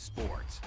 Sports.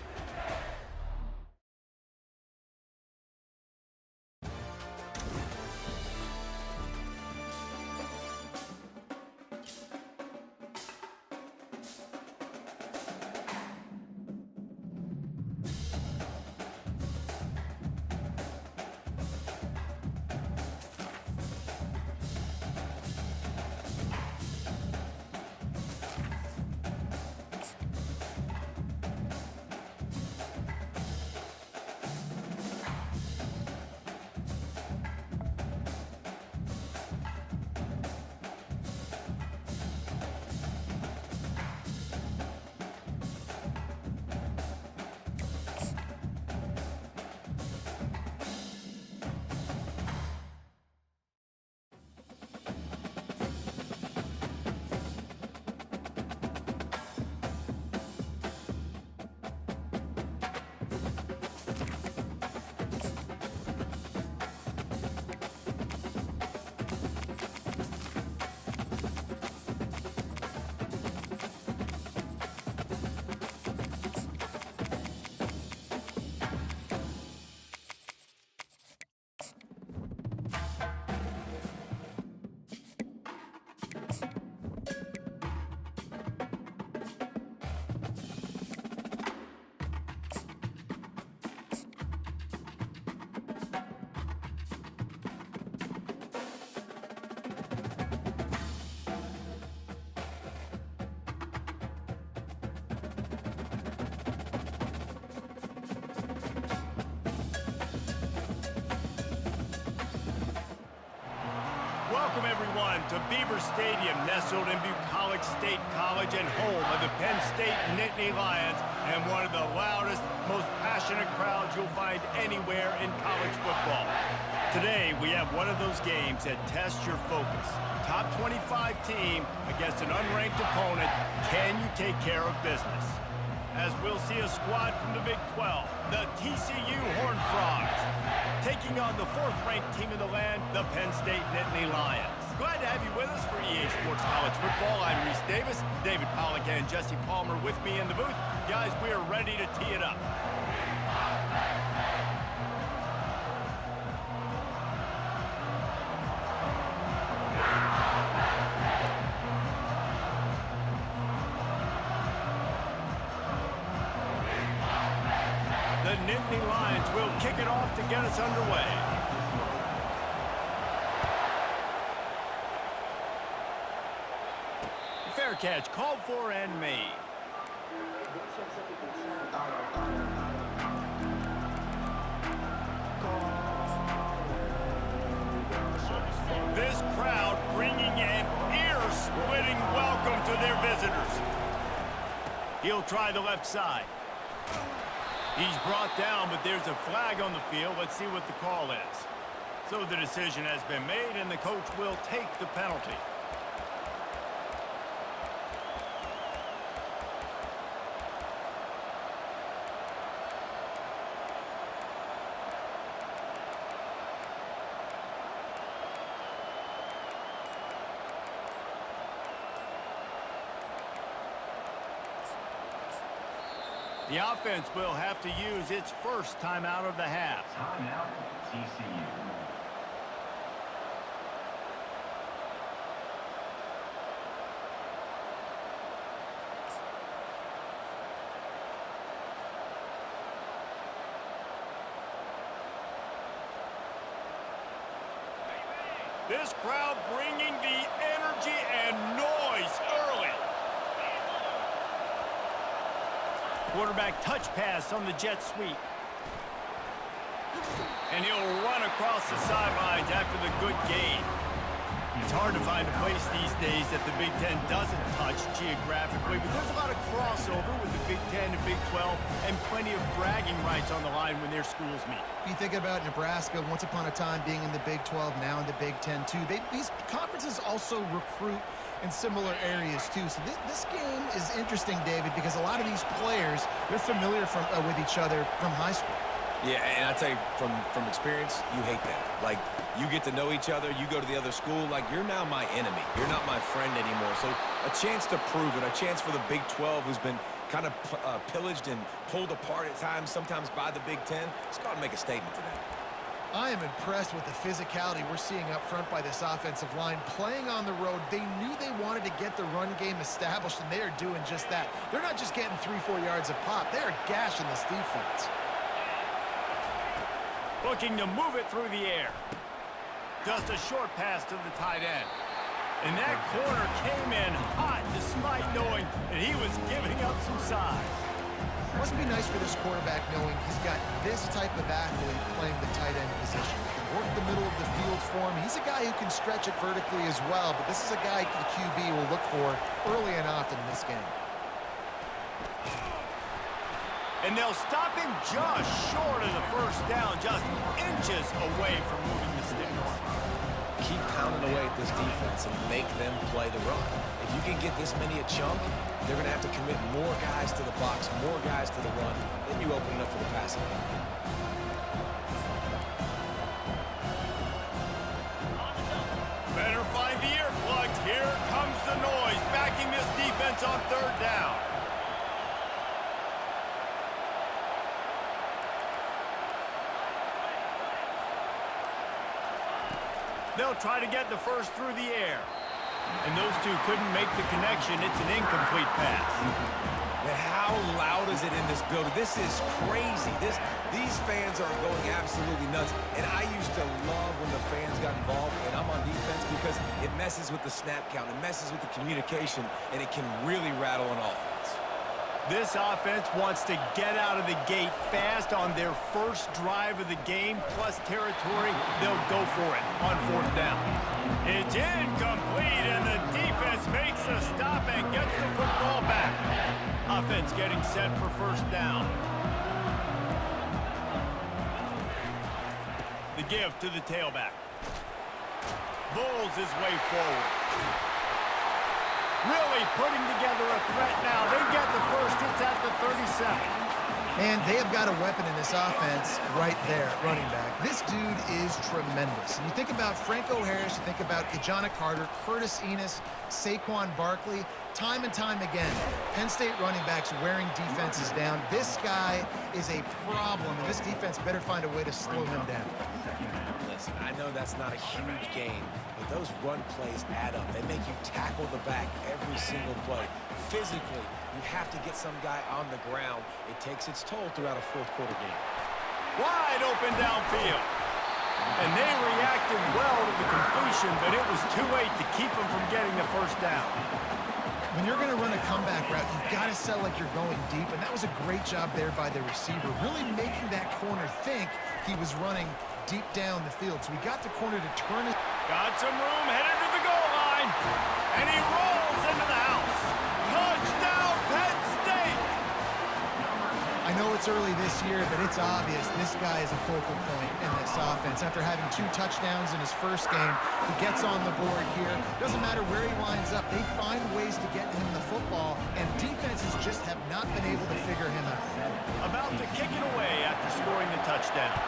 Welcome, everyone, to Beaver Stadium, nestled in Bucolic State College and home of the Penn State Nittany Lions, and one of the loudest, most passionate crowds you'll find anywhere in college football. Today, we have one of those games that tests your focus. Top 25 team against an unranked opponent. Can you take care of business? As we'll see a squad from the Big 12, the TCU Horned Frogs, taking on the fourth-ranked team in the land, the Penn State Nittany Lions. Glad to have you with us for EA Sports College Football. I'm Reese Davis, David Pollack and Jesse Palmer with me in the booth. Guys, we are ready to tee it up. The Nittany Lions will kick it off to get us underway. Fair catch, called for and made. This crowd bringing an ear-splitting welcome to their visitors. He'll try the left side. He's brought down, but there's a flag on the field. Let's see what the call is. So the decision has been made, and the coach will take the penalty. The offense will have to use its first timeout of the half. Timeout, TCU. This crowd bringing the energy and noise early. Quarterback touch pass on the jet sweep. And he'll run across the sidelines after the good gain. It's hard to find a place these days that the Big Ten doesn't touch geographically, but there's a lot of crossover with the Big Ten and Big 12 and plenty of bragging rights on the line when their schools meet. You think about Nebraska, once upon a time being in the Big 12, now in the Big 10 too. These conferences also recruit in similar areas too. So this game is interesting, David, because a lot of these players, they're familiar with each other from high school. Yeah, and I tell you, from experience, you hate that. Like, you get to know each other, you go to the other school, like, you're now my enemy. You're not my friend anymore. So a chance to prove it, a chance for the Big 12, who's been kind of pillaged and pulled apart at times, sometimes by the Big 10. Let's go out and make a statement today. I am impressed with the physicality we're seeing up front by this offensive line. Playing on the road, they knew they wanted to get the run game established, and they are doing just that. They're not just getting 3-4 yards a pop. They are gashing this defense. Looking to move it through the air. Just a short pass to the tight end. And that corner came in hot despite knowing that he was giving up some size. Must be nice for this quarterback knowing he's got this type of athlete playing the tight end position. He can work the middle of the field for him. He's a guy who can stretch it vertically as well, but this is a guy the QB will look for early and often in this game. And they'll stop him just short of the first down, just inches away from moving the sticks. Keep pounding away at this defense and make them play the run. If you can get this many a chunk, they're going to have to commit more guys to the box, more guys to the run, then you open it up for the passing game. Better find the earplugs. Here comes the noise, backing this defense on third down. They'll try to get the first through the air. And those two couldn't make the connection. It's an incomplete pass. Man, how loud is it in this building? This is crazy. These fans are going absolutely nuts. And I used to love when the fans got involved, and I'm on defense, because it messes with the snap count. It messes with the communication, and it can really rattle an offense. This offense wants to get out of the gate fast on their first drive of the game, plus territory. They'll go for it on fourth down. It's incomplete, and the defense makes a stop and gets the football back. Offense getting set for first down. The give to the tailback. Bulls his way forward. Really putting together a threat now. They get the first. It's at the 37. And they have got a weapon in this offense right there, running back. This dude is tremendous. And you think about Franco Harris, you think about Kajana Carter, Curtis Enis, Saquon Barkley, time and time again, Penn State running backs wearing defenses down. This guy is a problem, and this defense better find a way to slow him down. Listen, I know that's not a huge gain, but those run plays add up. They make you tackle the back every single play. Physically, you have to get some guy on the ground. It takes its toll throughout a fourth quarter game. Wide open downfield. And they reacted well to the completion, but it was too late to keep them from getting the first down. When you're going to run a comeback route, you've got to sell like you're going deep, and that was a great job there by the receiver, really making that corner think he was running deep down the field. So we got the corner to turn it. Got some room, headed to the goal line, and he rolls into the house. Touchdown, Penn State! I know it's early this year, but it's obvious this guy is a focal point in this offense. After having 2 touchdowns in his first game, he gets on the board here. Doesn't matter where he lines up, they find ways to get him the football, and defenses just have not been able to figure him out. About to kick it away after scoring the touchdown.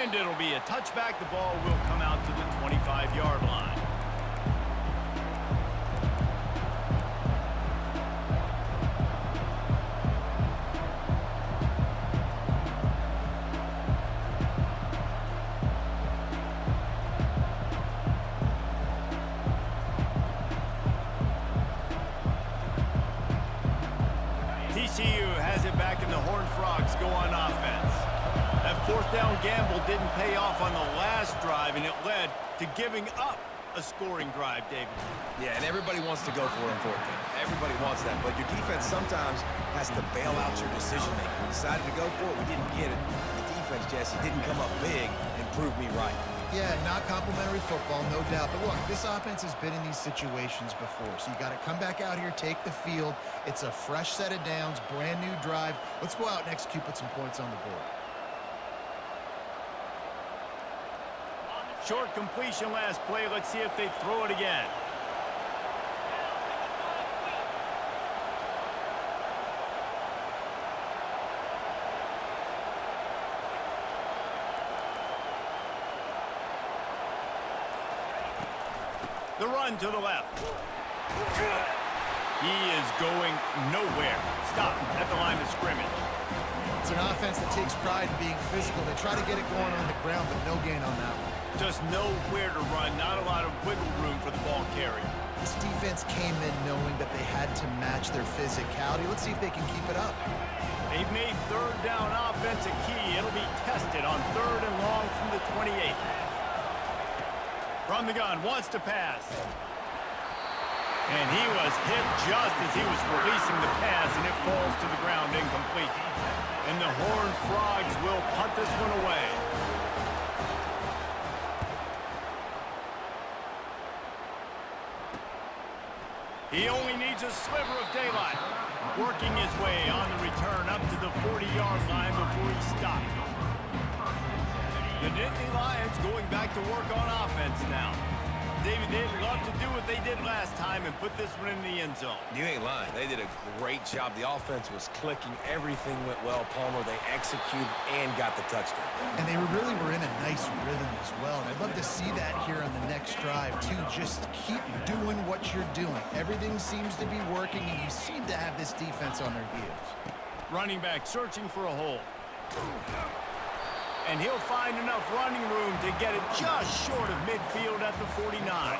And it'll be a touchback. The ball will come out to the 25-yard line. TCU has it back, and the Horned Frogs go on offense. That fourth down gamble didn't pay off on the last drive, and it led to giving up a scoring drive, David. Yeah, and everybody wants to go for it on fourth down. Everybody wants that, but your defense sometimes has to bail out your decision-making. We decided to go for it. We didn't get it. The defense, Jesse, didn't come up big and prove me right. Yeah, not complimentary football, no doubt. But look, this offense has been in these situations before. So you got to come back out here, take the field. It's a fresh set of downs, brand new drive. Let's go out and execute, put some points on the board. Short completion last play. Let's see if they throw it again. The run to the left. He is going nowhere. Stop at the line of scrimmage. It's an offense that takes pride in being physical. They try to get it going on the ground, but no gain on that one. Just nowhere to run. Not a lot of wiggle room for the ball carrier. This defense came in knowing that they had to match their physicality. Let's see if they can keep it up. They've made third down offense a key. It'll be tested on 3rd and long from the 28. From the gun, wants to pass. And he was hit just as he was releasing the pass, and it falls to the ground incomplete. And the Horned Frogs will punt this one away. He only needs a sliver of daylight. Working his way on the return up to the 40-yard line before he stopped. The Nittany Lions going back to work on offense now. David, they'd love to do what they did last time and put this one in the end zone. You ain't lying. They did a great job. The offense was clicking. Everything went well, Palmer. They executed and got the touchdown. And they really were in a nice rhythm as well. And I'd love to see that here on the next drive, too. Just keep doing what you're doing. Everything seems to be working, and you seem to have this defense on their heels. Running back searching for a hole. And he'll find enough running room to get it just short of midfield at the 49. Well,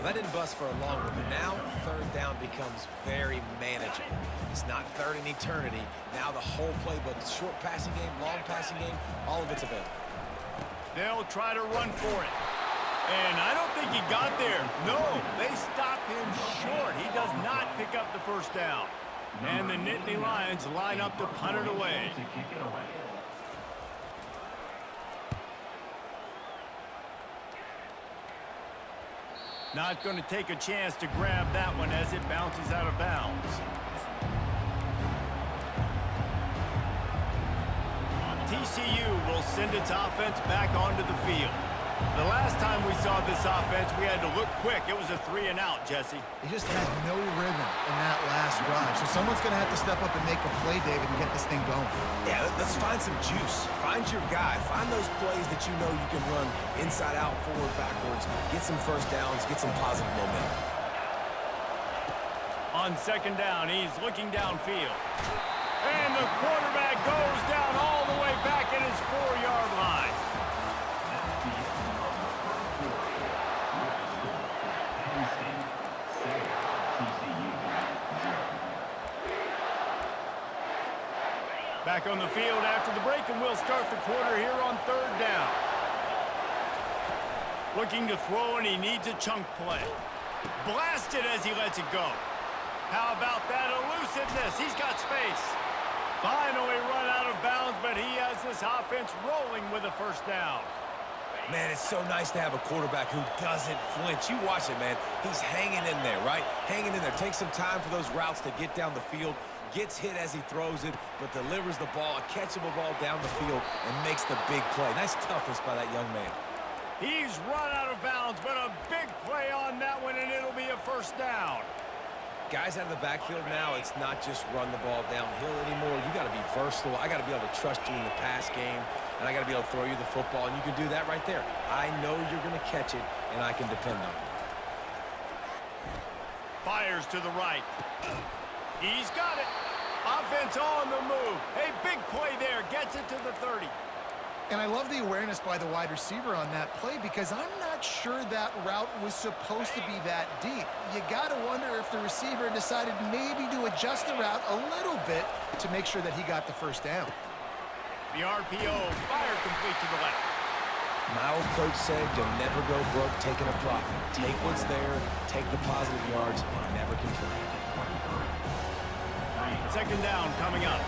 that didn't bust for a long one, but now 3rd down becomes very manageable. It's not third in eternity. Now the whole playbook, short passing game, long passing game, all of it's available. They'll try to run for it. And I don't think he got there. No, they stop him short. He does not pick up the first down. And the Nittany Lions line up to punt it away. Not going to take a chance to grab that one as it bounces out of bounds. TCU will send its offense back onto the field. The last time we saw this offense, we had to look quick. It was a 3-and-out, Jesse. They just had no rhythm in that last drive. So someone's going to have to step up and make a play, David, and get this thing going. Yeah, let's find some juice. Find your guy. Find those plays that you know you can run inside out, forward, backwards. Get some first downs. Get some positive momentum. On 2nd down, he's looking downfield. And the quarterback goes down all the way back at his 4-yard line. Back on the field after the break, and we'll start the quarter here on 3rd down. Looking to throw, and he needs a chunk play. Blasted as he lets it go. How about that elusiveness? He's got space. Finally run out of bounds, but he has this offense rolling with a first down. Man, it's so nice to have a quarterback who doesn't flinch. You watch it, man. He's hanging in there, right? Hanging in there. Takes some time for those routes to get down the field. Gets hit as he throws it, but delivers the ball, a catchable ball down the field, and makes the big play. Nice toughness by that young man. He's run out of bounds, but a big play on that one, and it'll be a first down. Guys out of the backfield now, it's not just run the ball downhill anymore. You got to be versatile. I got to be able to trust you in the pass game, and I got to be able to throw you the football, and you can do that right there. I know you're going to catch it, and I can depend on you. Fires to the right. He's got it. Offense on the move. A big play there. Gets it to the 30. And I love the awareness by the wide receiver on that play because I'm not sure that route was supposed to be that deep. You got to wonder if the receiver decided maybe to adjust the route a little bit to make sure that he got the first down. The RPO fired complete to the left. My old coach said you'll never go broke taking a profit. Take what's there, take the positive yards, and never complain. 2nd down coming up.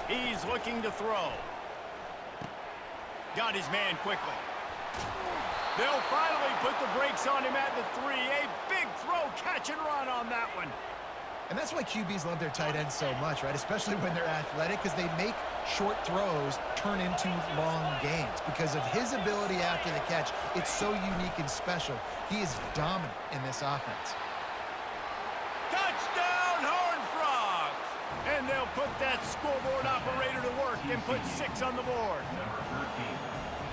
He's looking to throw. Got his man quickly. They'll finally put the brakes on him at the 3. A big throw, catch and run on that one. And that's why QBs love their tight ends so much, right? Especially when they're athletic, because they make short throws turn into long gains. Because of his ability after the catch, it's so unique and special. He is dominant in this offense. Touchdown, Horned Frogs! And they'll They'll put that scoreboard operator to work and put 6 on the board.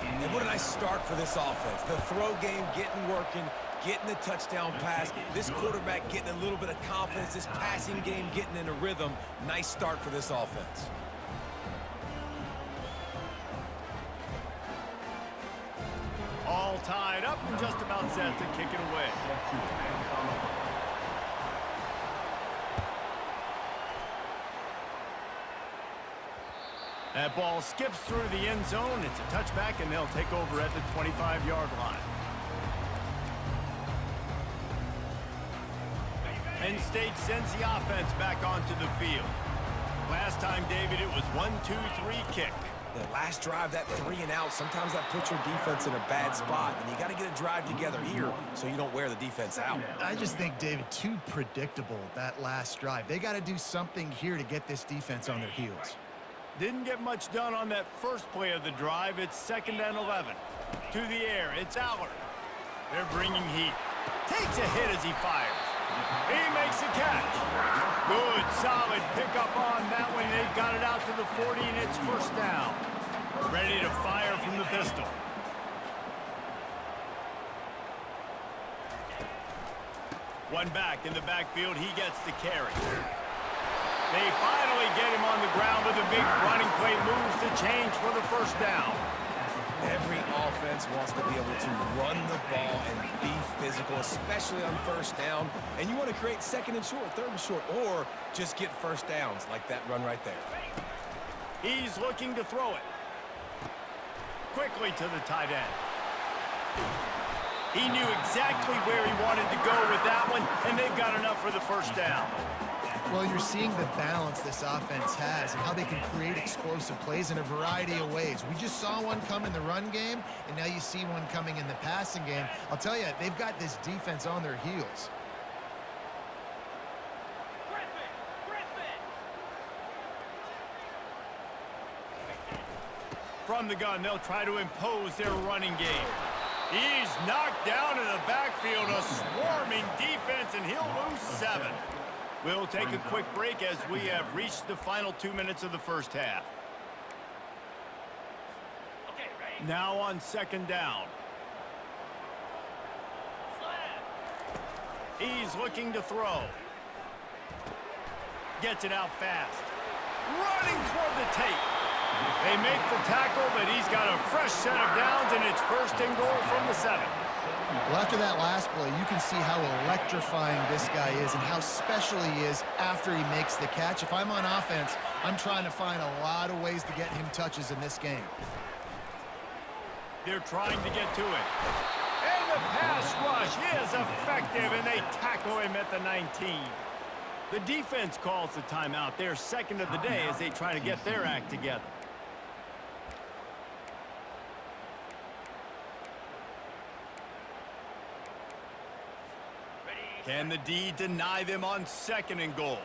And what a nice start for this offense. The throw game getting working, getting the touchdown pass. This quarterback getting a little bit of confidence. This passing game getting in a rhythm. Nice start for this offense. All tied up and just about set to kick it away. That ball skips through the end zone. It's a touchback, and they'll take over at the 25-yard line. Penn State sends the offense back onto the field. Last time, David, it was 1-2-3 kick. The last drive, that 3 and out, sometimes that puts your defense in a bad spot, and you got to get a drive together here so you don't wear the defense out. I just think, David, too predictable, that last drive. They got to do something here to get this defense on their heels. Didn't get much done on that first play of the drive. It's 2nd and 11. To the air, it's Allard. They're bringing heat. Takes a hit as he fires. He makes the catch. Good, solid pickup on that one. They've got it out to the 40, and it's 1st down. Ready to fire from the pistol. One back in the backfield. He gets the carry. They finally get him on the ground with a big running play. Moves the change for the 1st down. Every offense wants to be able to run the ball and be physical, especially on 1st down. And you want to create 2nd and short, 3rd and short, or just get 1st downs like that run right there. He's looking to throw it. Quickly to the tight end. He knew exactly where he wanted to go with that one, and they've got enough for the 1st down. Well, you're seeing the balance this offense has and how they can create explosive plays in a variety of ways. We just saw one come in the run game, and now you see one coming in the passing game. I'll tell you, they've got this defense on their heels. From the gun, they'll try to impose their running game. He's knocked down in the backfield, a swarming defense, and he'll lose 7. We'll take a quick break as we have reached the final 2 minutes of the 1st half. Now on 2nd down. He's looking to throw. Gets it out fast. Running toward the tape. They make the tackle, but he's got a fresh set of downs, and it's 1st and goal from the 7. Well, after that last play, you can see how electrifying this guy is and how special he is after he makes the catch. If I'm on offense, I'm trying to find a lot of ways to get him touches in this game. They're trying to get to it. And the pass rush is effective, and they tackle him at the 19. The defense calls the timeout. They're 2nd of the day as they try to get their act together. Can the D deny them on 2nd and goal?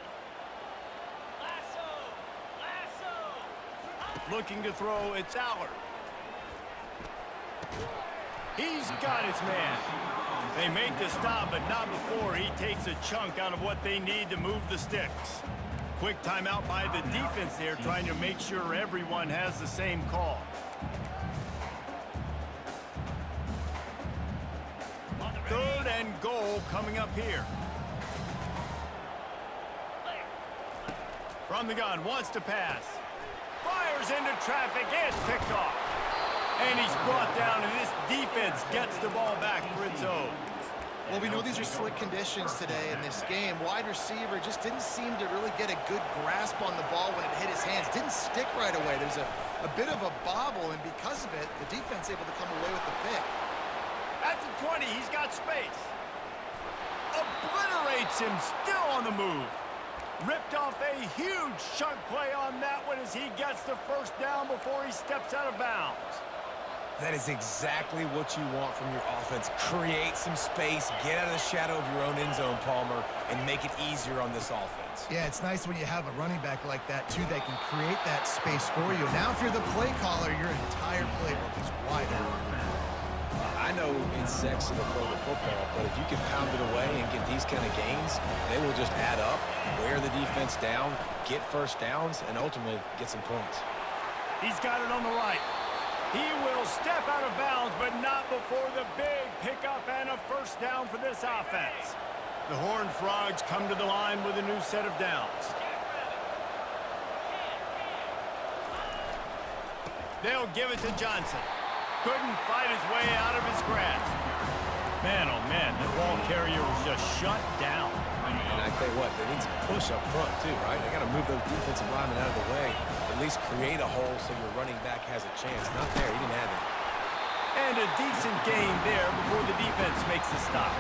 Looking to throw, it's Allard. He's got his man. They make the stop, but not before he takes a chunk out of what they need to move the sticks. Quick timeout by the defense there, trying to make sure everyone has the same call. Third and goal coming up here. From the gun, wants to pass. Fires into traffic, it's picked off. And he's brought down, and this defense gets the ball back for its own. Well, we know these are slick conditions today in this game. Wide receiver just didn't seem to really get a good grasp on the ball when it hit his hands. Didn't stick right away. There's a bit of a bobble, and because of it, the defense able to come away with the pick. At the 20, he's got space. Obliterates him, still on the move. Ripped off a huge chunk play on that one as he gets the 1st down before he steps out of bounds. That is exactly what you want from your offense. Create some space, get out of the shadow of your own end zone, Palmer, and make it easier on this offense. Yeah, it's nice when you have a running back like that, too, that can create that space for you. Now, if you're the play caller, your entire playbook is wide open. I I know it's sexy to throw the football, but if you can pound it away and get these kind of gains, they will just add up, wear the defense down, get first downs, and ultimately get some points. He's got it on the right. He will step out of bounds, but not before the big pickup and a first down for this offense. The Horned Frogs come to the line with a new set of downs. They'll give it to Johnson. Couldn't fight his way out of his grasp. Man, oh man, the ball carrier was just shut down. And I tell you what, they need some push up front too, right? They got to move those defensive linemen out of the way, at least create a hole so your running back has a chance. Not there, he didn't have it. And a decent gain there before the defense makes the stop.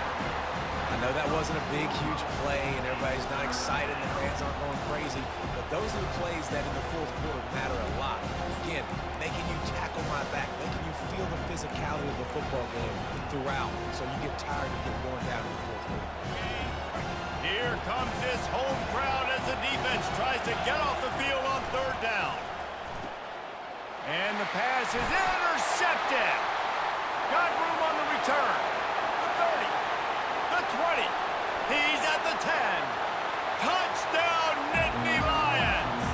I know that wasn't a big, huge play, and everybody's not excited, and the fans aren't going crazy, but those are the plays that in the fourth quarter matter a lot. Again, making you tackle my back, making you feel the physicality of the football game throughout, so you get tired and get worn down in the fourth quarter. Here comes this home crowd as the defense tries to get off the field on third down. And the pass is intercepted. Got room on the return. The 30. The 20. He's at the 10. Touchdown, Nittany Lions.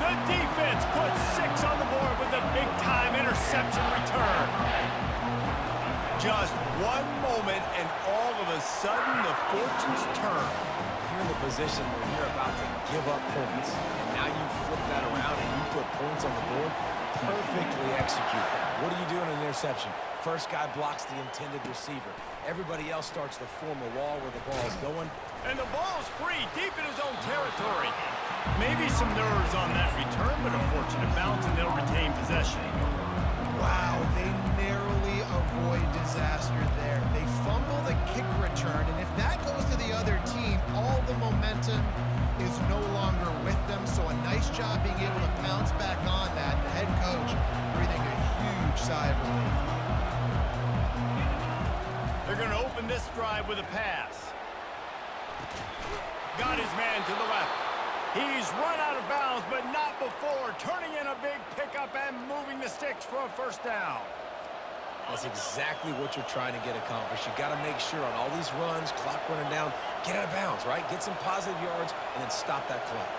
The defense puts 6 on the board with a big-time interception return. Just one moment, and all of a sudden, the fortunes turn. You're in the position where you're about to give up points, and now you flip that around and you put points on the board. Perfectly executed. What do you do in an interception? First guy blocks the intended receiver. Everybody else starts to form a wall where the ball's going. And the ball's free, deep in his own territory. Maybe some nerves on that return, but a fortunate bounce, and they'll retain possession. Wow, they narrowly avoid disaster there. They fumble the kick return, and if that goes to the other team, all the momentum is no longer with them. So a nice job being able to pounce back on that. The head coach breathing a huge sigh of relief. They're going to open this drive with a pass. Got his man to the left. He's run out of bounds, but not before turning in a big pickup and moving the sticks for a first down. That's exactly what you're trying to get accomplished. You got to make sure on all these runs, clock running down, get out of bounds, right? Get some positive yards and then stop that clock.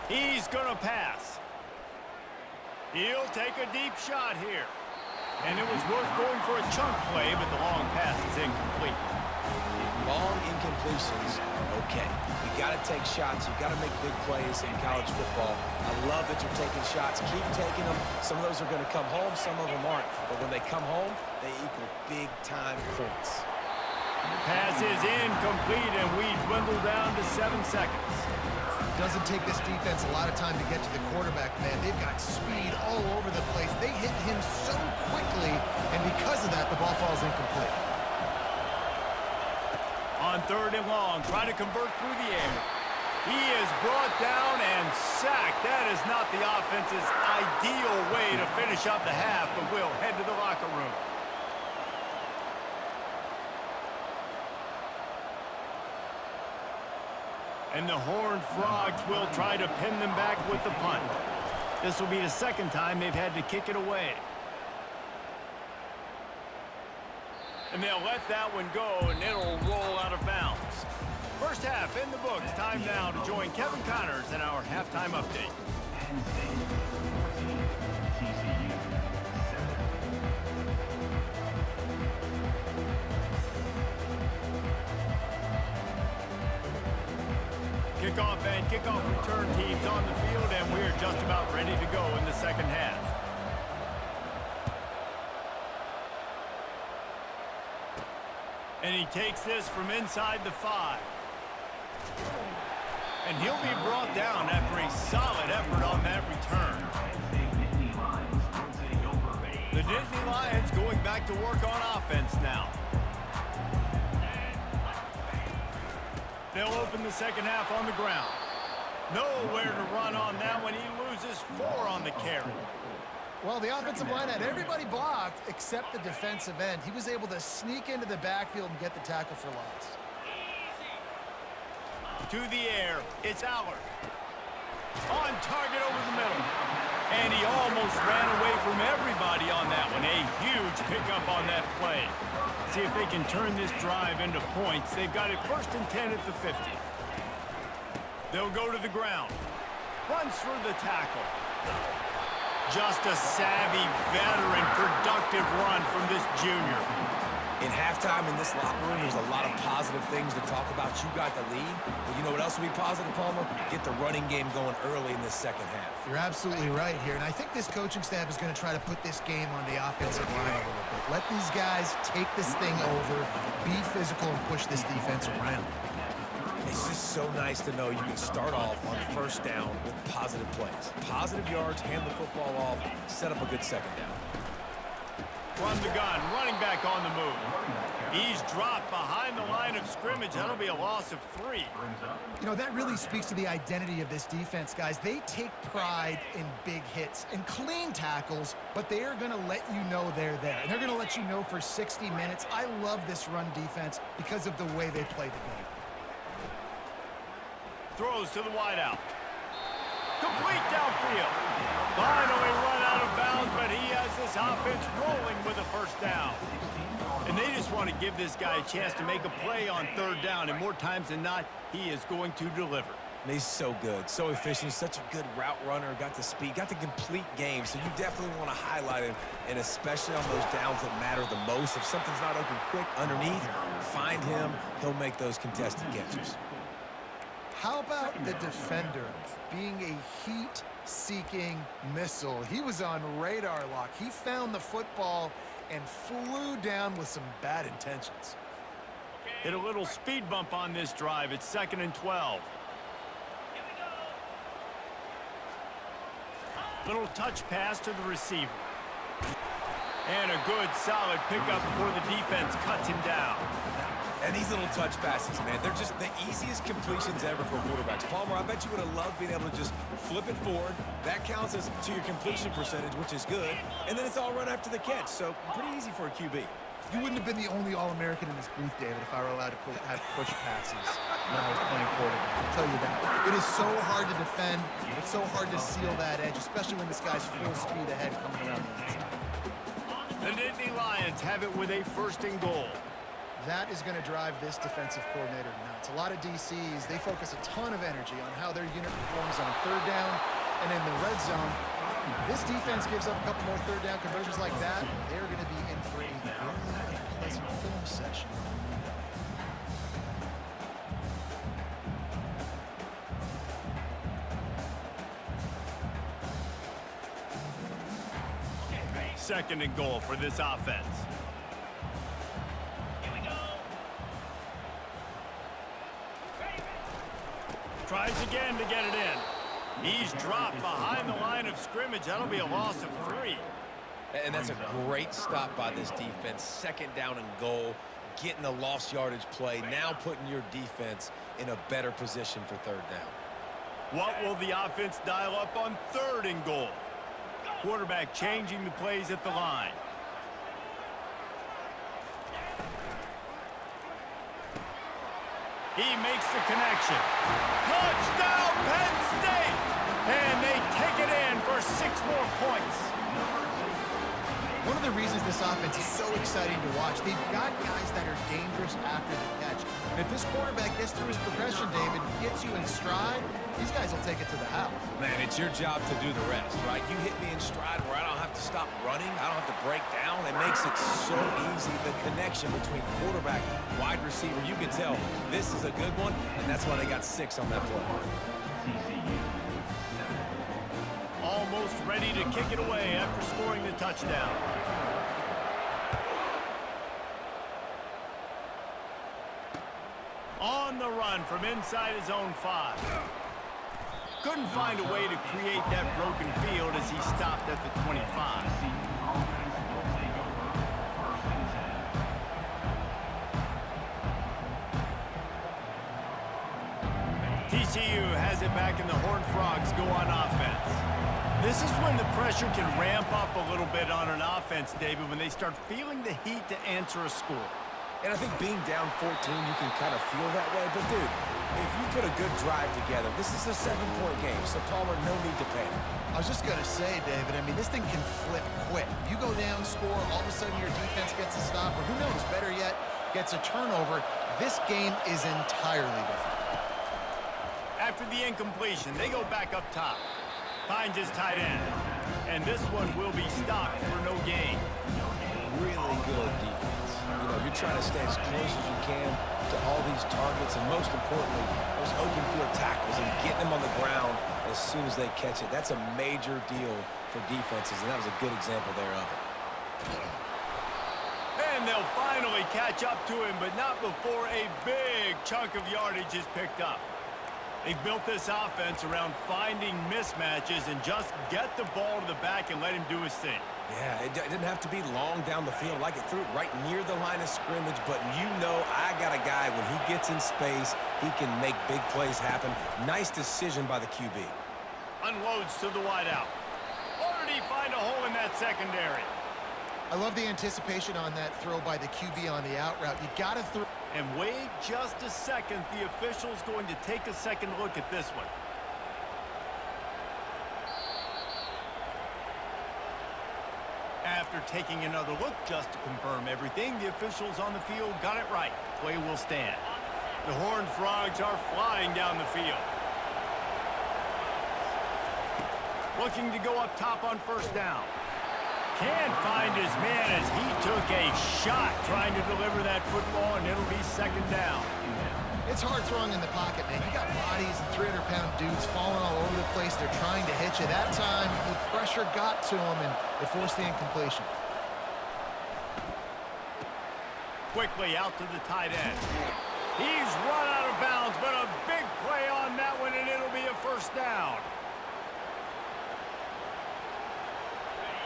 He's going to pass. He'll take a deep shot here. And it was worth going for a chunk play, but the long pass is incomplete. Long incompletions are okay. You got to take shots. You got to make big plays in college football. I love that you're taking shots. Keep taking them. Some of those are going to come home. Some of them aren't. But when they come home, they equal big-time points. Pass is incomplete, and we dwindle down to 7 seconds. Doesn't take this defense a lot of time to get to the quarterback, man. They've got speed all over the place. They hit him so quickly, and because of that, the ball falls incomplete. On third and long, trying to convert through the air. He is brought down and sacked. That is not the offense's ideal way to finish up the half, but we'll head to the locker room. And the Horned Frogs will try to pin them back with the punt. This will be the second time they've had to kick it away. And they'll let that one go, and it'll roll out of bounds. First half in the books. Time now to join Kevin Connors in our halftime update. Penn State 14, TCU 7. Kickoff and kickoff return teams on the field, and we're just about ready to go in the second half. And he takes this from inside the 5. And he'll be brought down after a solid effort on that return. The Nittany Lions going back to work on offense now. They'll open the second half on the ground. Nowhere to run on that one. He loses 4 on the carry. Well, the offensive line had everybody blocked except the defensive end. He was able to sneak into the backfield and get the tackle for loss. To the air, it's Allard. On target over the middle. And he almost ran away from everybody on that one. A huge pickup on that play. See if they can turn this drive into points. They've got it 1st and 10 at the 50. They'll go to the ground. Runs through the tackle. Just a savvy, veteran, productive run from this junior. In halftime in this locker room, there's a lot of positive things to talk about. You got the lead. But you know what else will be positive, Palmer? Get the running game going early in this second half. You're absolutely right here, and I think this coaching staff is going to try to put this game on the offensive line a little bit. Let these guys take this thing over, be physical, and push this defense around. It's just so nice to know you can start off on 1st down with positive plays. Positive yards, hand the football off, set up a good second down. From the gun, running back on the move. He's dropped behind the line of scrimmage. That'll be a loss of 3. You know, that really speaks to the identity of this defense, guys. They take pride in big hits and clean tackles, but they are going to let you know they're there. And they're going to let you know for 60 minutes. I love this run defense because of the way they play the game. Throws to the wideout. Complete downfield. Finally run out of bounds, but he has this offense rolling with a 1st down. And they just want to give this guy a chance to make a play on 3rd down, and more times than not, he is going to deliver. And he's so good, so efficient, such a good route runner, got the speed, got the complete game, so you definitely want to highlight him, and especially on those downs that matter the most. If something's not open quick underneath, find him, he'll make those contested catches. How about the defender being a heat-seeking missile? He was on radar lock. He found the football and flew down with some bad intentions. Hit a little speed bump on this drive. It's 2nd and 12. Little touch pass to the receiver. And a good, solid pickup before the defense cuts him down. And these little touch passes, man, they're just the easiest completions ever for quarterbacks. Palmer, I bet you would have loved being able to just flip it forward. That counts as to your completion percentage, which is good. And then it's all run after the catch, so pretty easy for a QB. You wouldn't have been the only All-American in this booth, David, if I were allowed to have push passes when I was playing quarterback. I'll tell you that. It is so hard to defend. It's so hard to seal that edge, especially when this guy's full speed ahead coming around the inside. The Nittany Lions have it with a 1st and goal. That is going to drive this defensive coordinator nuts. A lot of DCs, they focus a ton of energy on how their unit performs on 3rd down and in the red zone. This defense gives up a couple more 3rd down conversions like that. They're going to be in for a very unpleasant film session. Second and goal for this offense. Tries again to get it in. He's dropped behind the line of scrimmage. That'll be a loss of 3. And that's a great stop by this defense. 2nd down and goal, getting a lost yardage play, now putting your defense in a better position for 3rd down. What will the offense dial up on 3rd and goal? Quarterback changing the plays at the line. He makes the connection. Touchdown, Penn State! And they take it in for 6 more points. One of the reasons this offense is so exciting to watch, they've got guys that are dangerous after the catch. And if this quarterback gets through his progression, David, gets you in stride, these guys will take it to the house. Man, it's your job to do the rest, right? You hit me in stride where I don't have to stop running. I don't have to break down. It makes it so easy. The connection between quarterback, wide receiver, you can tell this is a good one, and that's why they got 6 on that play. Almost ready to kick it away after scoring the touchdown. On the run from inside his own 5. Couldn't find a way to create that broken field as he stopped at the 25. TCU has it back and the Horned Frogs go on offense. This is when the pressure can ramp up a little bit on an offense, David, when they start feeling the heat to answer a score. And I think being down 14, you can kind of feel that way. But, dude, if you put a good drive together, this is a 7-point game, so Palmer, no need to panic. I was just going to say, David, I mean, this thing can flip quick. You go down, score, all of a sudden your defense gets a stop, or who knows, better yet, gets a turnover. This game is entirely different. After the incompletion, they go back up top. Finds his tight end. And this one will be stopped for no gain. Really good defense. You know, you're trying to stay as close as you can to all these targets, and most importantly, those open field tackles and getting them on the ground as soon as they catch it. That's a major deal for defenses, and that was a good example there of it. And they'll finally catch up to him, but not before a big chunk of yardage is picked up. They've built this offense around finding mismatches and just get the ball to the back and let him do his thing. Yeah, it didn't have to be long down the field. Like it threw it right near the line of scrimmage, but you know I got a guy, when he gets in space, he can make big plays happen. Nice decision by the QB. Unloads to the wideout. Or did he find a hole in that secondary? I love the anticipation on that throw by the QB on the out route. You got to throw. And wait just a second. The official's going to take a second look at this one. After taking another look just to confirm everything, the officials on the field got it right. Play will stand. The Horned Frogs are flying down the field. Looking to go up top on first down. Can't find his man as he took a shot trying to deliver that football, and it'll be second down. It's hard throwing in the pocket, man. You got bodies and 300-pound dudes falling all over the place. They're trying to hit you. That time, the pressure got to him, and it forced the incompletion. Quickly out to the tight end. He's run out of bounds, but a big play on that one, and it'll be a first down.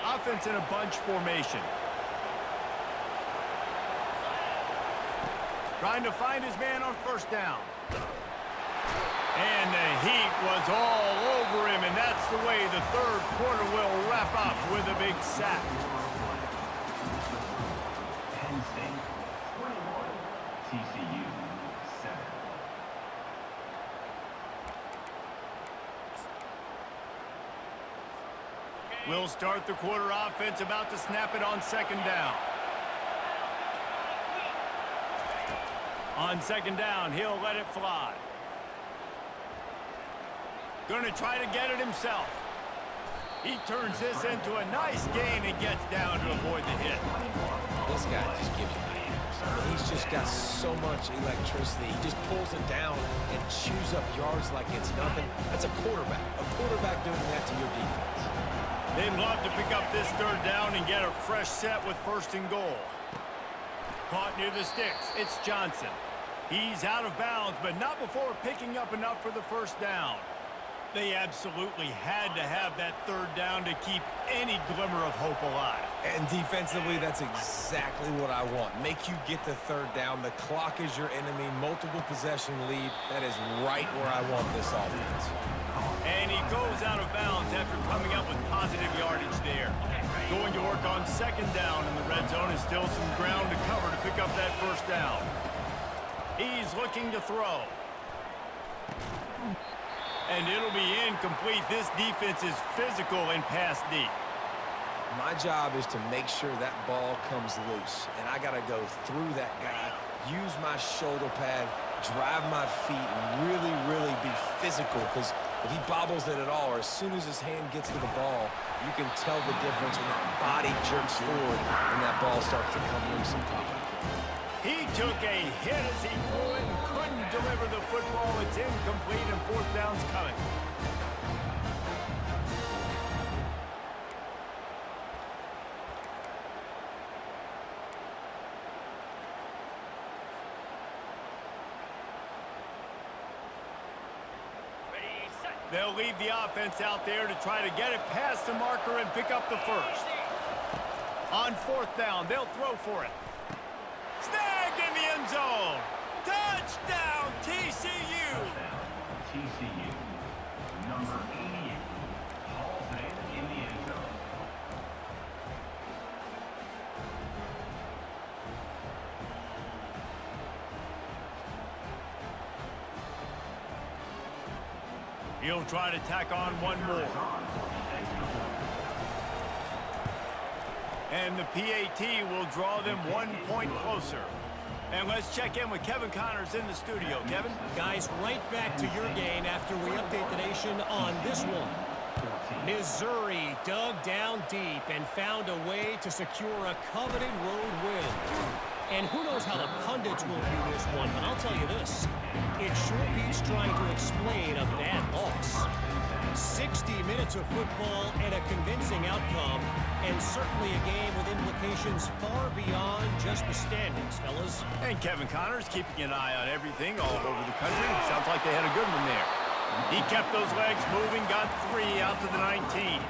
Offense in a bunch formation. Trying to find his man on first down. And the heat was all over him, and that's the way the third quarter will wrap up with a big sack. Penn State 21, TCU 7. We'll start the quarter offense, about to snap it on second down. On second down, he'll let it fly. Gonna try to get it himself. He turns this into a nice gain and gets down to avoid the hit. This guy just gives you the hands. I mean, he's just got so much electricity. He just pulls it down and chews up yards like it's nothing. That's a quarterback. A quarterback doing that to your defense. They'd love to pick up this third down and get a fresh set with first and goal. Caught near the sticks. It's Johnson. He's out of bounds, but not before picking up enough for the first down. They absolutely had to have that third down to keep any glimmer of hope alive. And defensively, that's exactly what I want. Make you get the third down. The clock is your enemy. Multiple possession lead. That is right where I want this offense. And he goes out of bounds after coming up with positive yardage there. Going to work on second down in the red zone, is still some ground to cover to pick up that first down. He's looking to throw. And it'll be incomplete. This defense is physical and pass deep. My job is to make sure that ball comes loose. And I got to go through that guy, use my shoulder pad, drive my feet, and really, really be physical. Because if he bobbles it at all, or as soon as his hand gets to the ball, you can tell the difference when that body jerks forward and that ball starts to come loose and pop out. He took a hit as he threw it and couldn't deliver the football. It's incomplete and fourth down's coming. They'll leave the offense out there to try to get it past the marker and pick up the first. On fourth down, they'll throw for it. Snagged in the end zone. Touchdown, TCU. Touchdown, TCU. Number 88, hauls it in the end zone. He'll try to tack on one more. And the PAT will draw them 1 point closer. And let's check in with Kevin Connors in the studio. Kevin? Guys, right back to your game after we update the nation on this one. Missouri dug down deep and found a way to secure a coveted road win. And who knows how the pundits will view this one, but I'll tell you this. It sure beats trying to explain a bad loss. 60 minutes of football and a convincing outcome, and certainly a game with implications far beyond just the standings, fellas. And Kevin Connors keeping an eye on everything all over the country. Sounds like they had a good one there. He kept those legs moving, got 3 out to the 19.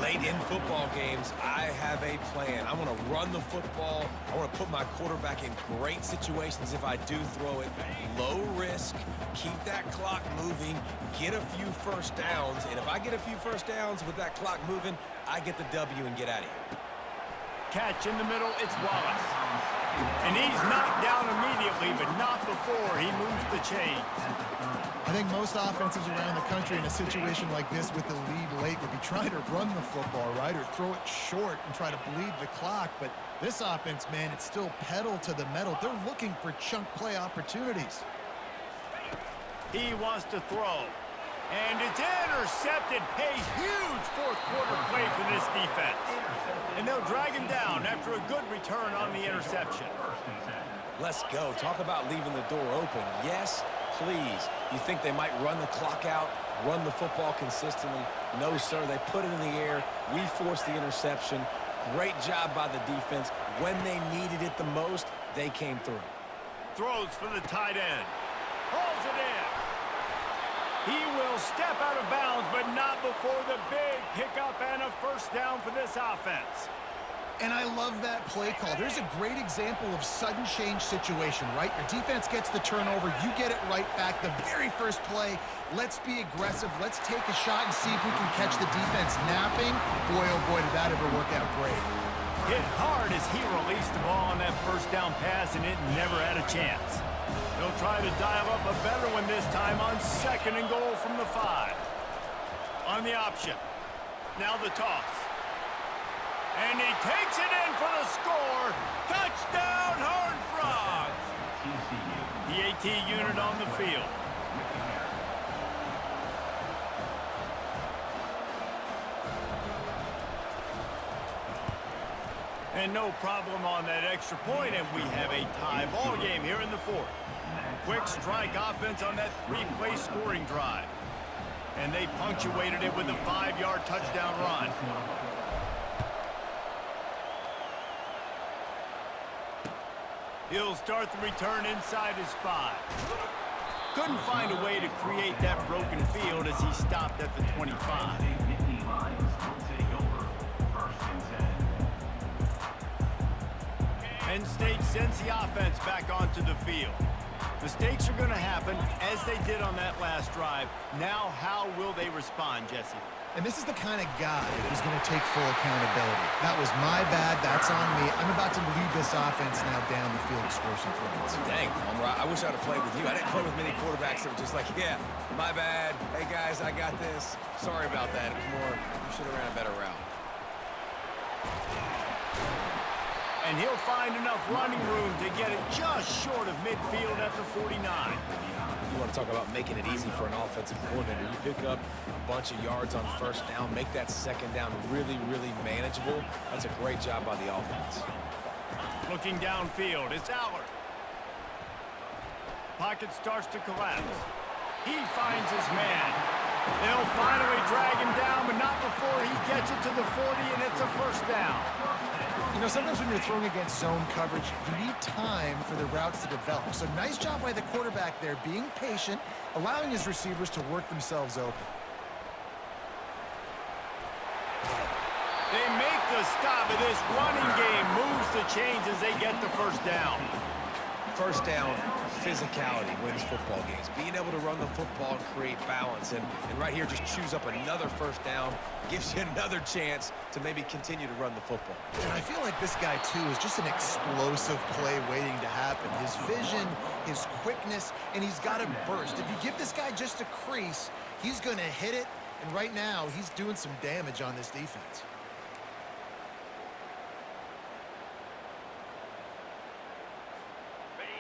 Late in football games, I have a plan. I want to run the football. I want to put my quarterback in great situations if I do throw it. Low risk, keep that clock moving, get a few first downs. And if I get a few first downs with that clock moving, I get the W and get out of here. Catch in the middle, it's Wallace. And he's knocked down immediately, but not before he moves the chains. I think most offenses around the country in a situation like this with the lead late would be trying to run the football, right, or throw it short and try to bleed the clock. But this offense, man, it's still pedal to the metal. They're looking for chunk play opportunities. He wants to throw. And it's intercepted. A huge fourth quarter play for this defense. And they'll drag him down after a good return on the interception. Let's go. Talk about leaving the door open. Yes, please. You think they might run the clock out, run the football consistently? No, sir. They put it in the air. We forced the interception. Great job by the defense. When they needed it the most, they came through. Throws for the tight end. Hauls it in. He will step out of bounds, but not before the big pickup and a first down for this offense. And I love that play call. There's a great example of sudden change situation, right? Your defense gets the turnover. You get it right back. The very first play, let's be aggressive. Let's take a shot and see if we can catch the defense napping. Boy, oh boy, did that ever work out great. Hit hard as he released the ball on that first down pass, and it never had a chance. They'll try to dial up a better one this time on 2nd and goal from the 5. On the option. Now the toss. And he takes it in for the score. Touchdown, Horned Frogs. The AT unit on the field. And no problem on that extra point, and we have a tie ball game here in the 4th. Quick strike offense on that 3-play scoring drive. And they punctuated it with a 5-yard touchdown run. He'll start the return inside his 5. Couldn't find a way to create that broken field as he stopped at the 25. Penn State sends the offense back onto the field. Mistakes are going to happen, as they did on that last drive. Now, how will they respond, Jesse? And this is the kind of guy who's going to take full accountability. That was my bad. That's on me. I'm about to lead this offense now down the field and score some points. Dang, I wish I would have played with you. I didn't play with many quarterbacks that were just like, yeah, my bad. Hey, guys, I got this. Sorry about that. It was more, you should have ran a better route. And he'll find enough running room to get it just short of midfield at the 49. You want to talk about making it easy for an offensive coordinator. You pick up a bunch of yards on first down, make that second down really, really manageable. That's a great job by the offense. Looking downfield, it's Allard. Pocket starts to collapse. He finds his man. They'll finally drag him down, but not before he gets it to the 40, and it's a first down. You know, sometimes when you're throwing against zone coverage, you need time for the routes to develop. So nice job by the quarterback there, being patient, allowing his receivers to work themselves open. They make the stop, and this running game moves the chains as they get the first down. First down, physicality wins football games. Being able to run the football and create balance. And right here, just choose up another first down, gives you another chance to maybe continue to run the football. And I feel like this guy, too, is just an explosive play waiting to happen. His vision, his quickness, and he's got a burst. If you give this guy just a crease, he's going to hit it. And right now, he's doing some damage on this defense.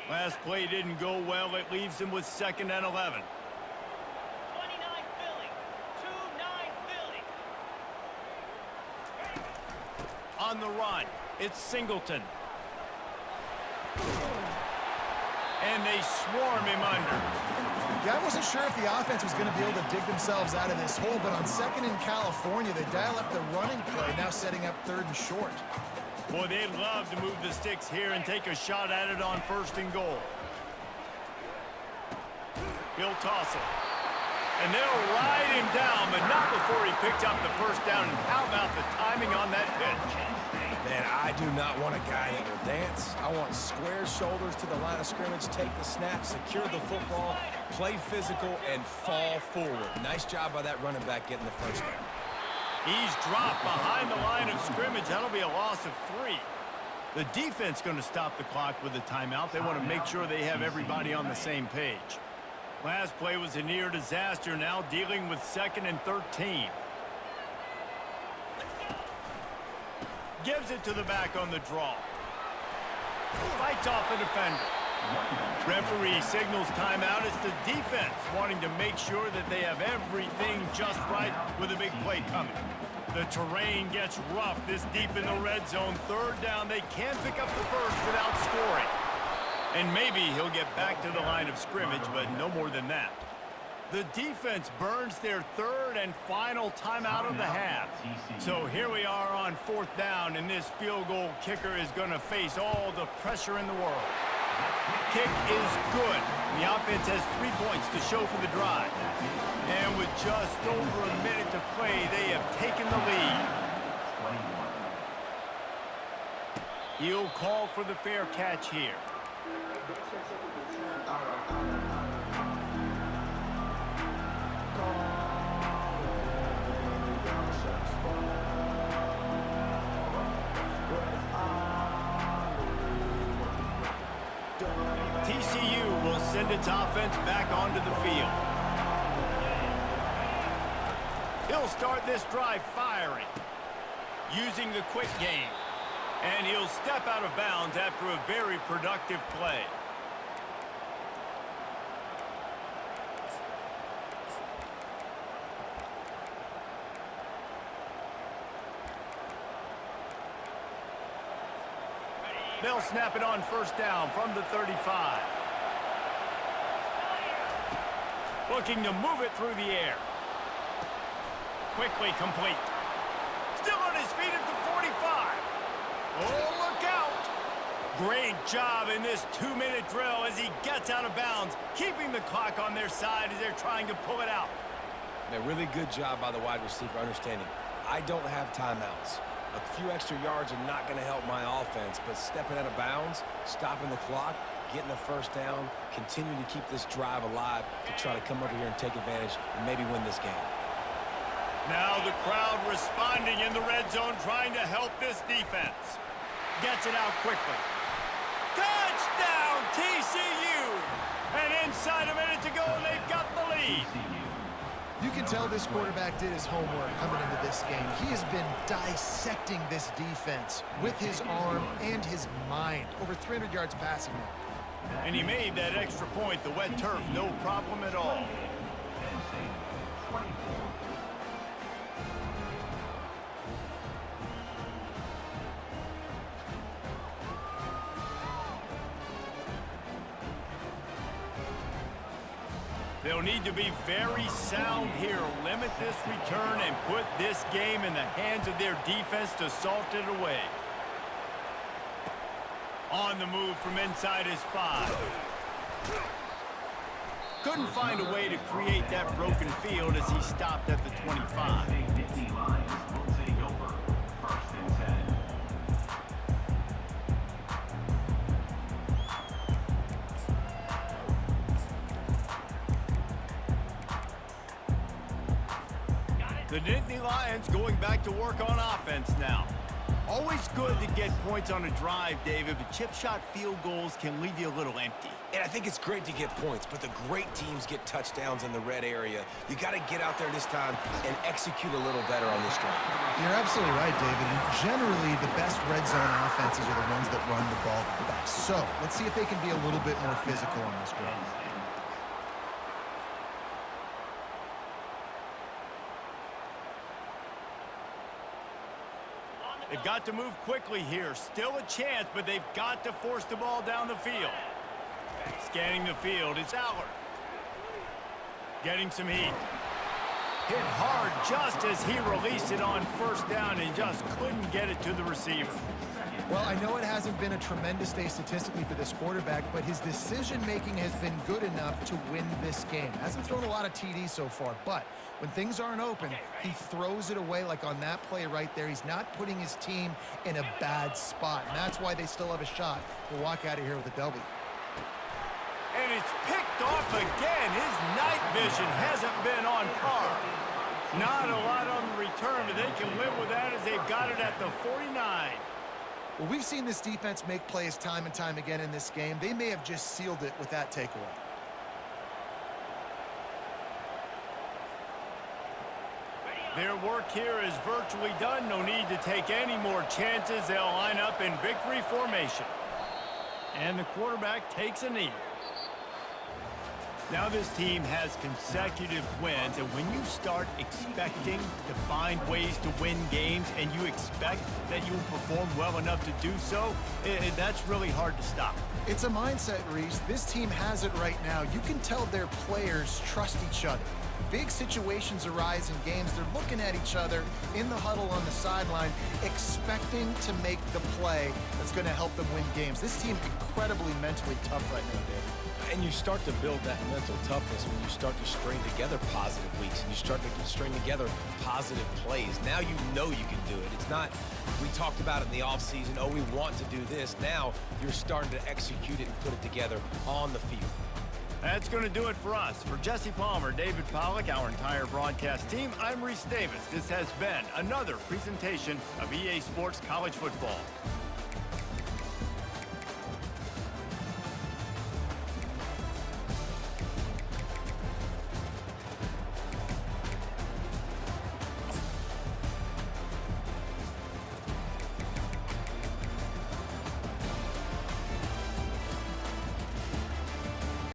Last play didn't go well. It leaves him with 2nd and 11. 29 Philly. 2-9 Philly. On the run, it's Singleton. And they swarm him under. Yeah, I wasn't sure if the offense was going to be able to dig themselves out of this hole, but on 2nd in California, they dial up the running play, now setting up 3rd and short. Boy, they'd love to move the sticks here and take a shot at it on 1st and goal. He'll toss it. And they'll ride him down, but not before he picked up the 1st down. And how about the timing on that pitch? Man, I do not want a guy that will dance. I want square shoulders to the line of scrimmage, take the snap, secure the football, play physical, and fall forward. Nice job by that running back getting the 1st down. He's dropped behind the line of scrimmage. That'll be a loss of 3. The defense going to stop the clock with a timeout. They want to make sure they have everybody on the same page. Last play was a near disaster. Now dealing with 2nd and 13. Gives it to the back on the draw. Fights off a defender. Referee signals timeout. It's the defense wanting to make sure that they have everything just right with a big play coming. The terrain gets rough this deep in the red zone. 3rd down. They can't pick up the 1st without scoring. And maybe he'll get back to the line of scrimmage, but no more than that. The defense burns their 3rd and final timeout of the half. So here we are on 4th down, and this field goal kicker is going to face all the pressure in the world. Kick is good. The offense has 3 points to show for the drive. And with just over a minute to play, they have taken the lead. He'll call for the fair catch here. TCU will send its offense back onto the field. He'll start this drive firing, using the quick game. And he'll step out of bounds after a very productive play. They'll snap it on 1st down from the 35. Looking to move it through the air. Quickly complete. Still on his feet at the 45. Oh, look out! Great job in this 2-minute drill as he gets out of bounds, keeping the clock on their side as they're trying to pull it out. Man, really good job by the wide receiver understanding. I don't have timeouts. A few extra yards are not going to help my offense, but stepping out of bounds, stopping the clock, getting the 1st down, continuing to keep this drive alive to try to come over here and take advantage and maybe win this game. Now the crowd responding in the red zone, trying to help this defense. Gets it out quickly. Touchdown, TCU! And inside a minute to go, and they've got the lead. You can tell this quarterback did his homework coming into this game. He has been dissecting this defense with his arm and his mind. Over 300 yards passing now. And he made that extra point, the wet turf, no problem at all. They'll need to be very sound here, limit this return, and put this game in the hands of their defense to salt it away. On the move from inside his 5. Couldn't find a way to create that broken field as he stopped at the 25. Nittany Lions will take over 1st and 10. The Nittany Lions going back to work on offense now. Always good to get points on a drive, David, but chip shot field goals can leave you a little empty. And I think it's great to get points, but the great teams get touchdowns in the red area. You got to get out there this time and execute a little better on this drive. You're absolutely right, David. And generally, the best red zone offenses are the ones that run the ball the best. So let's see if they can be a little bit more physical on this drive. They've got to move quickly here. Still a chance, but they've got to force the ball down the field. Scanning the field, it's Aller. Getting some heat. Hit hard just as he released it on first down and just couldn't get it to the receiver. Well, I know it hasn't been a tremendous day statistically for this quarterback, but his decision-making has been good enough to win this game. Hasn't thrown a lot of TDs so far, but when things aren't open, he throws it away like on that play right there. He's not putting his team in a bad spot, and that's why they still have a shot to walk out of here with a W. And it's picked off again. His night vision hasn't been on par. Not a lot on the return, but they can live with that as they've got it at the 49. Well, we've seen this defense make plays time and time again in this game. They may have just sealed it with that takeaway. Their work here is virtually done. No need to take any more chances. They'll line up in victory formation. And the quarterback takes a knee. Now this team has consecutive wins, and when you start expecting to find ways to win games and you expect that you will perform well enough to do so, that's really hard to stop. It's a mindset, Reese. This team has it right now. You can tell their players trust each other. Big situations arise in games. They're looking at each other in the huddle on the sideline, expecting to make the play that's going to help them win games. This team incredibly mentally tough right now, Dave. And you start to build that mental toughness when you start to string together positive weeks and you start to string together positive plays. Now you know you can do it. It's not, we talked about it in the offseason, oh, we want to do this. Now you're starting to execute it and put it together on the field. That's going to do it for us. For Jesse Palmer, David Pollack, our entire broadcast team, I'm Reese Davis. This has been another presentation of EA Sports College Football.